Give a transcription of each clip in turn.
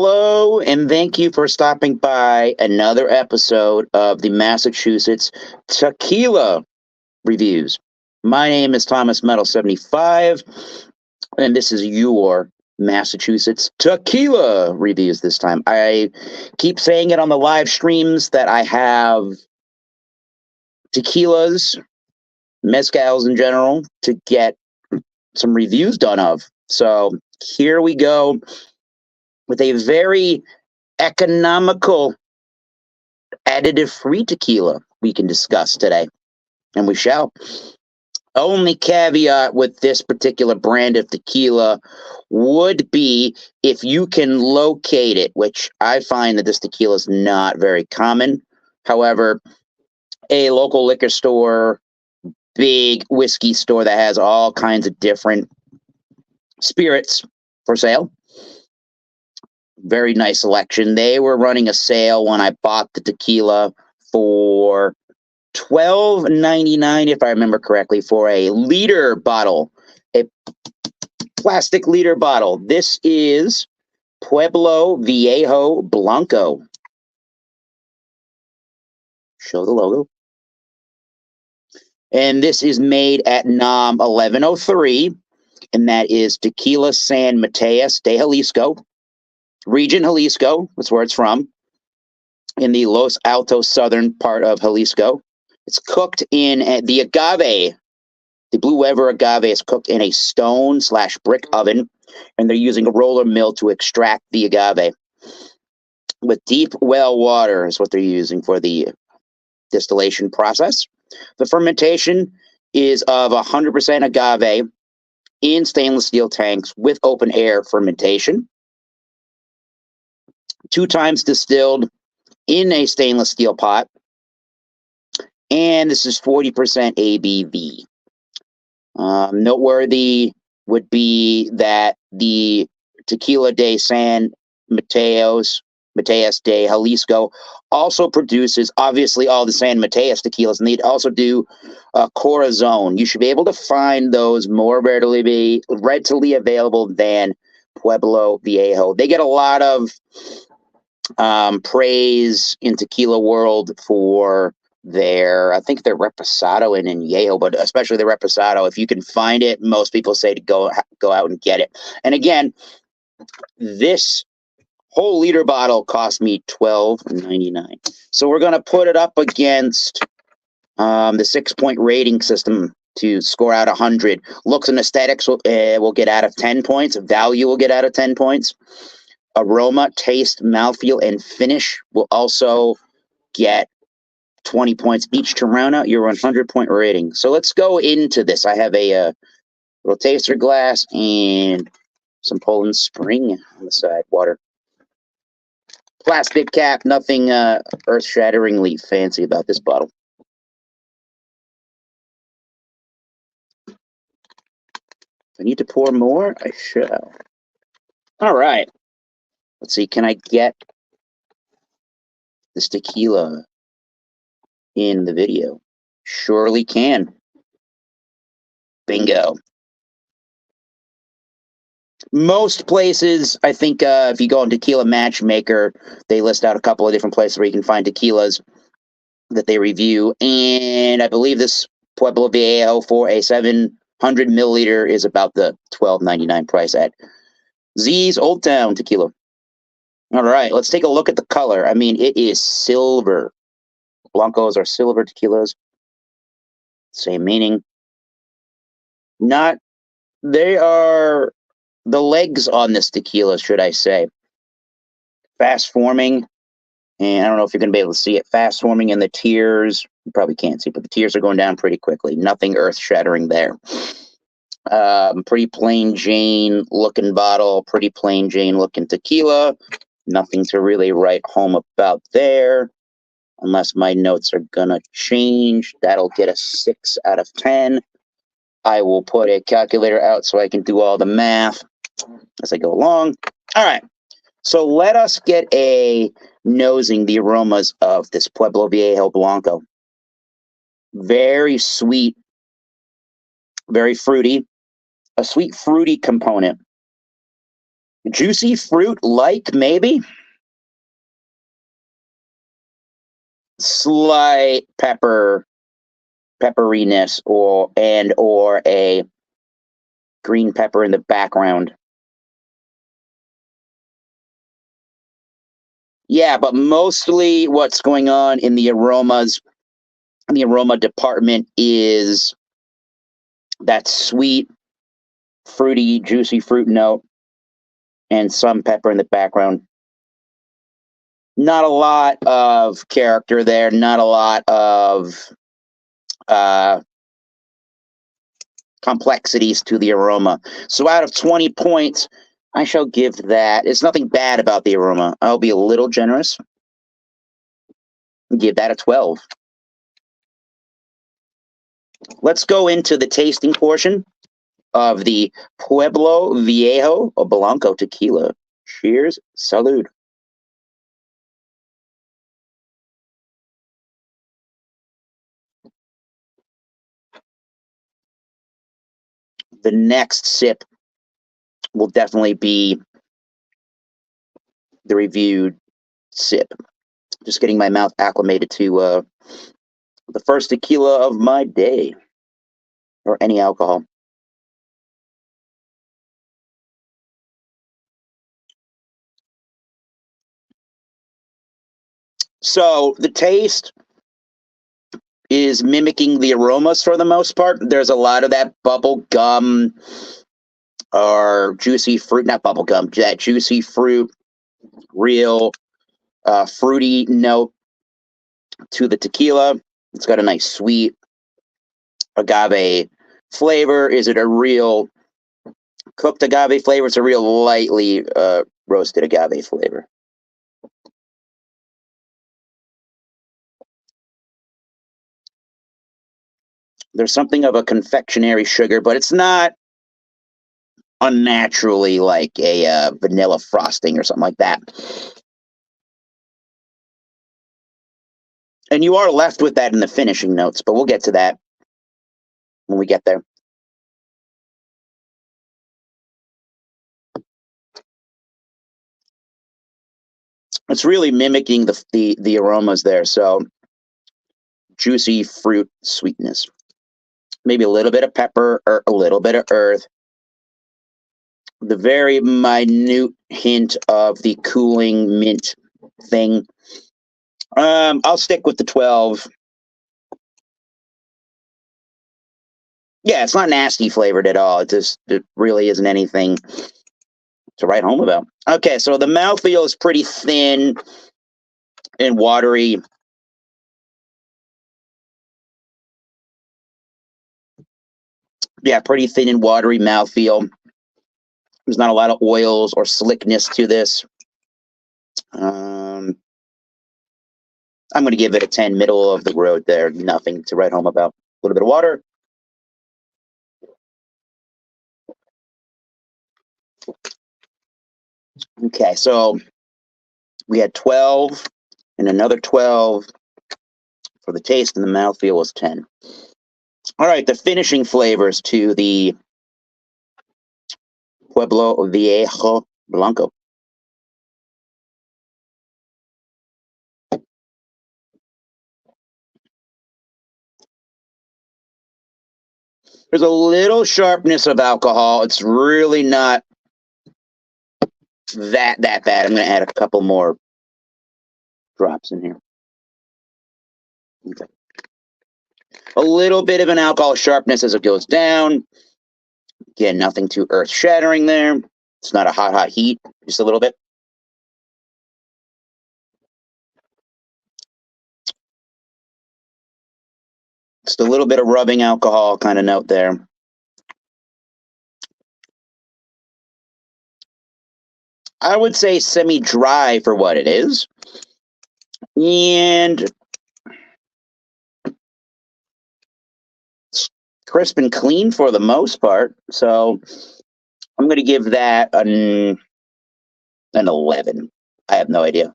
Hello, and thank you for stopping by another episode of the Massachusetts Tequila Reviews. My name is Thomas Metal 75, and this is your Massachusetts Tequila Reviews this time. I keep saying it on the live streams that I have tequilas, mezcals in general, to get some reviews done of. So here we go with a very economical additive-free tequila we can discuss today, and we shall. Only caveat with this particular brand of tequila would be if you can locate it, which I find that this tequila is not very common. However, a local liquor store, big whiskey store that has all kinds of different spirits for sale, very nice selection. They were running a sale when I bought the tequila for $12.99, if I remember correctly, for a liter bottle, a plastic liter bottle. This is Pueblo Viejo Blanco. Show the logo. And this is made at NOM 1103, and that is Tequila San Mateas de Jalisco, region Jalisco. That's where it's from, in the Los Altos southern part of Jalisco. It's cooked in the agave. The Blue Weber agave is cooked in a stone/brick oven, and they're using a roller mill to extract the agave. With deep well water is what they're using for the distillation process. The fermentation is of 100% agave in stainless steel tanks with open air fermentation. 2 times distilled in a stainless steel pot. And this is 40% ABV. Noteworthy would be that the Tequila de San Mateas de Jalisco also produces, obviously, all the San Mateas tequilas, and they also do Corazon. You should be able to find those more readily available than Pueblo Viejo. They get a lot of praise in tequila world for I think their reposado and añejo, but especially the reposado. If you can find it, most people say to go out and get it. And again, this whole liter bottle cost me $12.99. So we're going to put it up against the 6-point rating system to score out 100. Looks and aesthetics will get out of 10 points. Value will get out of 10 points. Aroma, taste, mouthfeel, and finish will also get 20 points each to round out your 100-point rating. So let's go into this. I have a little taster glass and some Poland Spring on the side, water. Plastic cap, nothing earth-shatteringly fancy about this bottle. If I need to pour more, I shall. All right. Let's see, can I get this tequila in the video? Surely can. Bingo. Most places, I think, if you go on Tequila Matchmaker, they list out a couple of different places where you can find tequilas that they review. And I believe this Pueblo Viejo for a 700 milliliter is about the $12.99 price at Z's Old Town Tequila. All right, let's take a look at the color. I mean, it is silver. Blancos are silver tequilas. Same meaning. They are the legs on this tequila, should I say. Fast forming. And I don't know if you're going to be able to see it. Fast forming in the tears. You probably can't see, but the tears are going down pretty quickly. Nothing earth-shattering there. Pretty plain Jane looking bottle. Pretty plain Jane looking tequila. Nothing to really write home about there. Unless my notes are going to change. That'll get a 6 out of 10. I will put a calculator out so I can do all the math as I go along. All right. So let us get a nosing the aromas of this Pueblo Viejo Blanco. Very sweet, very fruity, a sweet fruity component. Juicy fruit like, maybe. Slight pepperiness or a green pepper in the background. Yeah, but mostly what's going on in the aromas, in the aroma department, is that sweet, fruity, juicy fruit note and some pepper in the background. Not a lot of character there, not a lot of uh, complexities to the aroma. So out of 20 points, I shall give that. It's nothing bad about the aroma. I'll be a little generous. Give that a 12. Let's go into the tasting portion of the Pueblo Viejo or Blanco tequila. Cheers. Salud. The next sip will definitely be the reviewed sip. Just getting my mouth acclimated to the first tequila of my day, or any alcohol. So the taste is mimicking the aromas for the most part. There's a lot of that bubble gum or juicy fruit, not bubble gum, that juicy fruit, real fruity note to the tequila. It's got a nice sweet agave flavor. Is it a real cooked agave flavor? It's a real lightly roasted agave flavor. There's something of a confectionery sugar, but it's not unnaturally like a vanilla frosting or something like that. And you are left with that in the finishing notes, but we'll get to that when we get there. It's really mimicking the aromas there. So juicy fruit sweetness, maybe a little bit of pepper or a little bit of earth. The very minute hint of the cooling mint thing. I'll stick with the 12. Yeah, it's not nasty flavored at all. It really isn't anything to write home about. Okay, so the mouthfeel is pretty thin and watery. Yeah, pretty thin and watery mouthfeel. There's not a lot of oils or slickness to this. I'm going to give it a 10, middle of the road there. Nothing to write home about. A little bit of water. Okay, so we had 12 and another 12 for the taste, and the mouthfeel was 10. All right, the finishing flavors to the Pueblo Viejo Blanco. There's a little sharpness of alcohol. It's really not that bad. I'm going to add a couple more drops in here. Okay. A little bit of an alcohol sharpness as it goes down. Again, nothing too earth-shattering there. It's not a hot heat, just a little bit. Just a little bit of rubbing alcohol kind of note there. I would say semi-dry for what it is. And it's crisp and clean for the most part. So I'm going to give that an 11. I have no idea.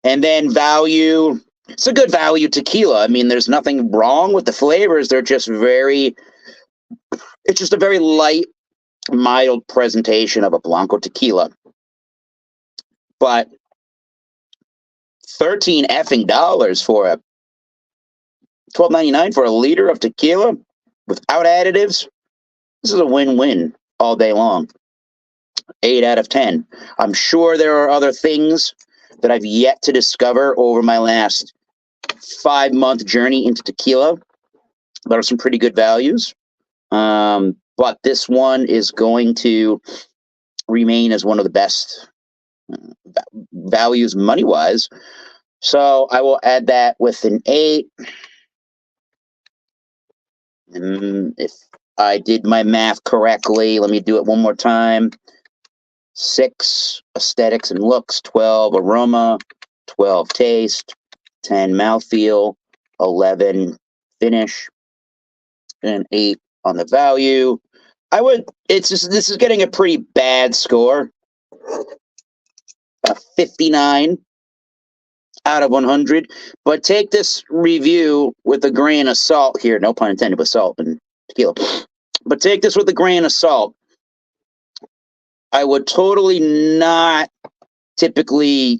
And then value, it's a good value tequila. I mean, there's nothing wrong with the flavors. They're just it's just a very light mild presentation of a Blanco tequila. But 13 effing dollars for a $12.99 for a liter of tequila without additives. This is a win-win all day long. 8 out of 10. I'm sure there are other things that I've yet to discover over my last 5-month journey into tequila. There are some pretty good values. But this one is going to remain as one of the best values money-wise. So I will add that with an 8. And if I did my math correctly, let me do it one more time. 6 aesthetics and looks, 12 aroma, 12 taste, 10 mouthfeel, 11 finish, and 8 on the value. This is getting a pretty bad score. 59 out of 100. But take this review with a grain of salt here. No pun intended with salt and tequila. But take this with a grain of salt. I would totally not typically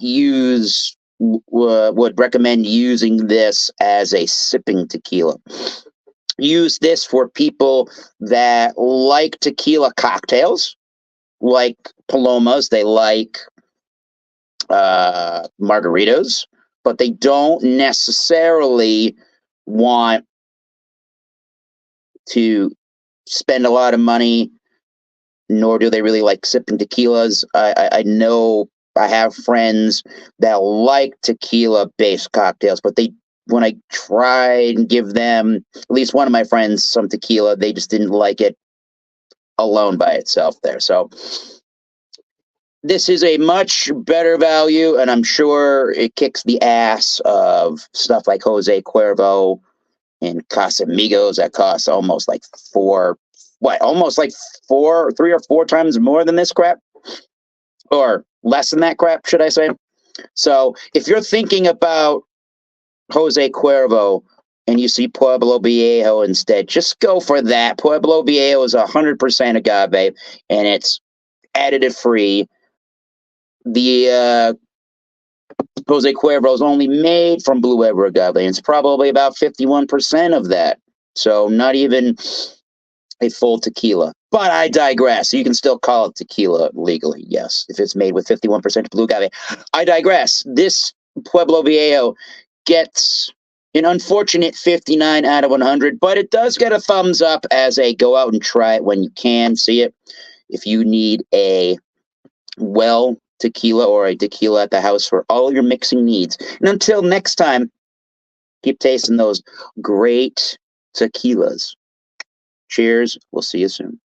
would recommend using this as a sipping tequila. Use this for people that like tequila cocktails, like palomas. They like margaritas, but they don't necessarily want to spend a lot of money, nor do they really like sipping tequilas. I know I have friends that like tequila-based cocktails, but when I try and give them, at least one of my friends, some tequila, they just didn't like it alone by itself there. So this is a much better value, and I'm sure it kicks the ass of stuff like Jose Cuervo and Casamigos that cost almost like 3 or 4 times more than this crap, or less than that crap, should I say? So if you're thinking about Jose Cuervo and you see Pueblo Viejo instead, just go for that. Pueblo Viejo is 100% agave, and it's additive-free. The Jose Cuervo is only made from Blue Weber agave, and it's probably about 51% of that. So not even a full tequila. But I digress. You can still call it tequila legally, yes, if it's made with 51% blue agave. I digress. This Pueblo Viejo gets an unfortunate 59 out of 100, but it does get a thumbs up as a go out and try it when you can see it. If you need a tequila or a tequila at the house for all your mixing needs. And until next time, keep tasting those great tequilas. Cheers. We'll see you soon.